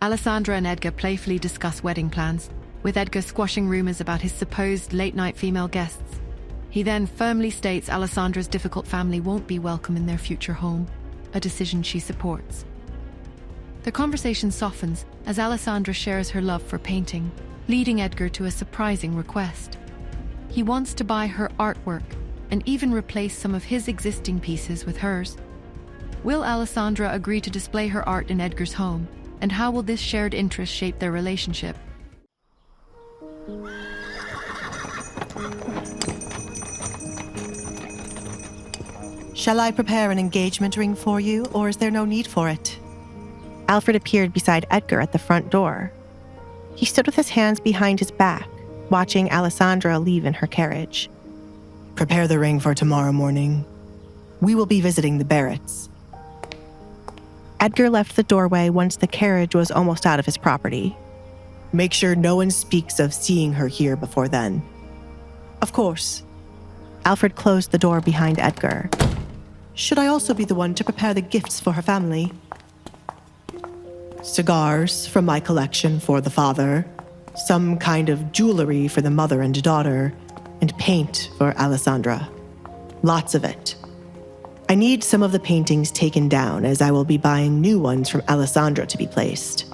Alessandra and Edgar playfully discuss wedding plans, with Edgar squashing rumors about his supposed late-night female guests. He then firmly states Alessandra's difficult family won't be welcome in their future home, a decision she supports. The conversation softens as Alessandra shares her love for painting, leading Edgar to a surprising request. He wants to buy her artwork and even replace some of his existing pieces with hers. Will Alessandra agree to display her art in Edgar's home? And how will this shared interest shape their relationship? Shall I prepare an engagement ring for you, or is there no need for it? Alfred appeared beside Edgar at the front door. He stood with his hands behind his back, watching Alessandra leave in her carriage. Prepare the ring for tomorrow morning. We will be visiting the Barretts. Edgar left the doorway once the carriage was almost out of his property. Make sure no one speaks of seeing her here before then. Of course. Alfred closed the door behind Edgar. Should I also be the one to prepare the gifts for her family? Cigars from my collection for the father, some kind of jewelry for the mother and daughter, and paint for Alessandra. Lots of it. I need some of the paintings taken down, as I will be buying new ones from Alessandra to be placed.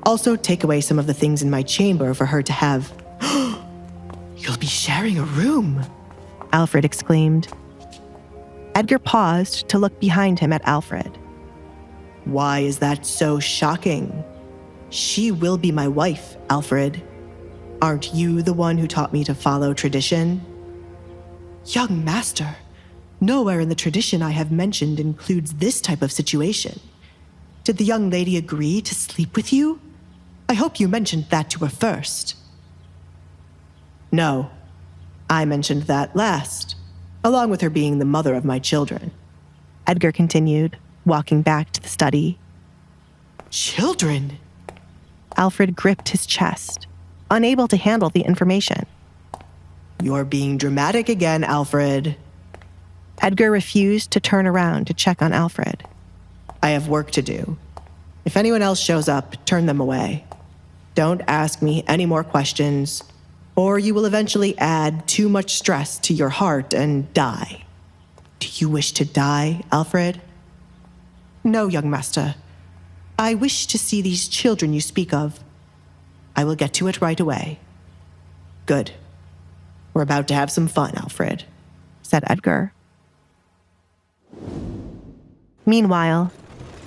Also, take away some of the things in my chamber for her to have. You'll be sharing a room, Alfred exclaimed. Edgar paused to look behind him at Alfred. Why is that so shocking? She will be my wife, Alfred. Aren't you the one who taught me to follow tradition? Young master, nowhere in the tradition I have mentioned includes this type of situation. Did the young lady agree to sleep with you? I hope you mentioned that to her first. No, I mentioned that last, along with her being the mother of my children. Edgar continued, walking back to the study. Children? Alfred gripped his chest, unable to handle the information. You're being dramatic again, Alfred. Edgar refused to turn around to check on Alfred. I have work to do. If anyone else shows up, turn them away. Don't ask me any more questions, or you will eventually add too much stress to your heart and die. Do you wish to die, Alfred? No, young master. I wish to see these children you speak of. I will get to it right away. Good. We're about to have some fun, Alfred, said Edgar. Meanwhile,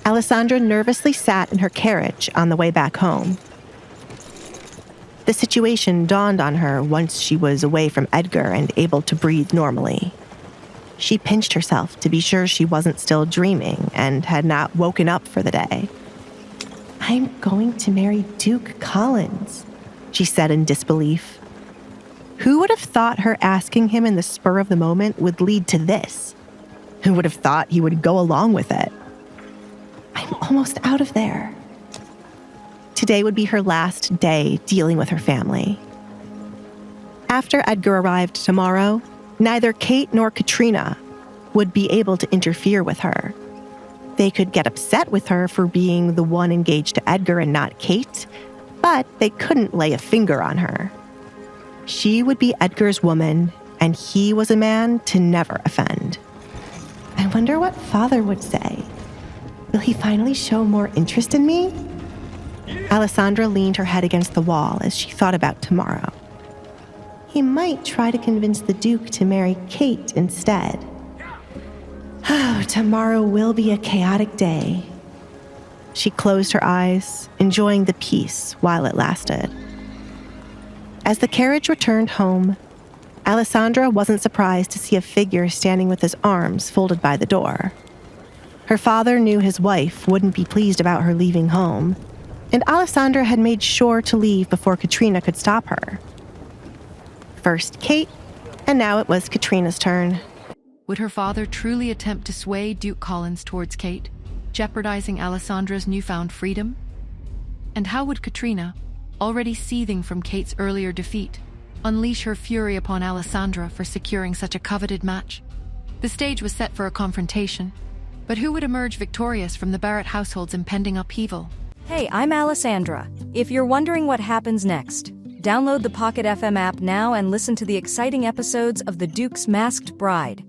Alessandra nervously sat in her carriage on the way back home. The situation dawned on her once she was away from Edgar and able to breathe normally. She pinched herself to be sure she wasn't still dreaming and had not woken up for the day. I'm going to marry Duke Collins, she said in disbelief. Who would have thought her asking him in the spur of the moment would lead to this? Who would have thought he would go along with it? I'm almost out of there. Today would be her last day dealing with her family. After Edgar arrived tomorrow, neither Kate nor Katrina would be able to interfere with her. They could get upset with her for being the one engaged to Edgar and not Kate, but they couldn't lay a finger on her. She would be Edgar's woman, and he was a man to never offend. I wonder what Father would say. Will he finally show more interest in me? Alessandra leaned her head against the wall as she thought about tomorrow. He might try to convince the Duke to marry Kate instead. Oh, tomorrow will be a chaotic day. She closed her eyes, enjoying the peace while it lasted. As the carriage returned home, Alessandra wasn't surprised to see a figure standing with his arms folded by the door. Her father knew his wife wouldn't be pleased about her leaving home, and Alessandra had made sure to leave before Katrina could stop her. First Kate, and now it was Katrina's turn. Would her father truly attempt to sway Duke Collins towards Kate, jeopardizing Alessandra's newfound freedom? And how would Katrina, already seething from Kate's earlier defeat, unleash her fury upon Alessandra for securing such a coveted match? The stage was set for a confrontation, but who would emerge victorious from the Barrett household's impending upheaval? Hey, I'm Alessandra. If you're wondering what happens next, download the Pocket FM app now and listen to the exciting episodes of The Duke's Masked Bride.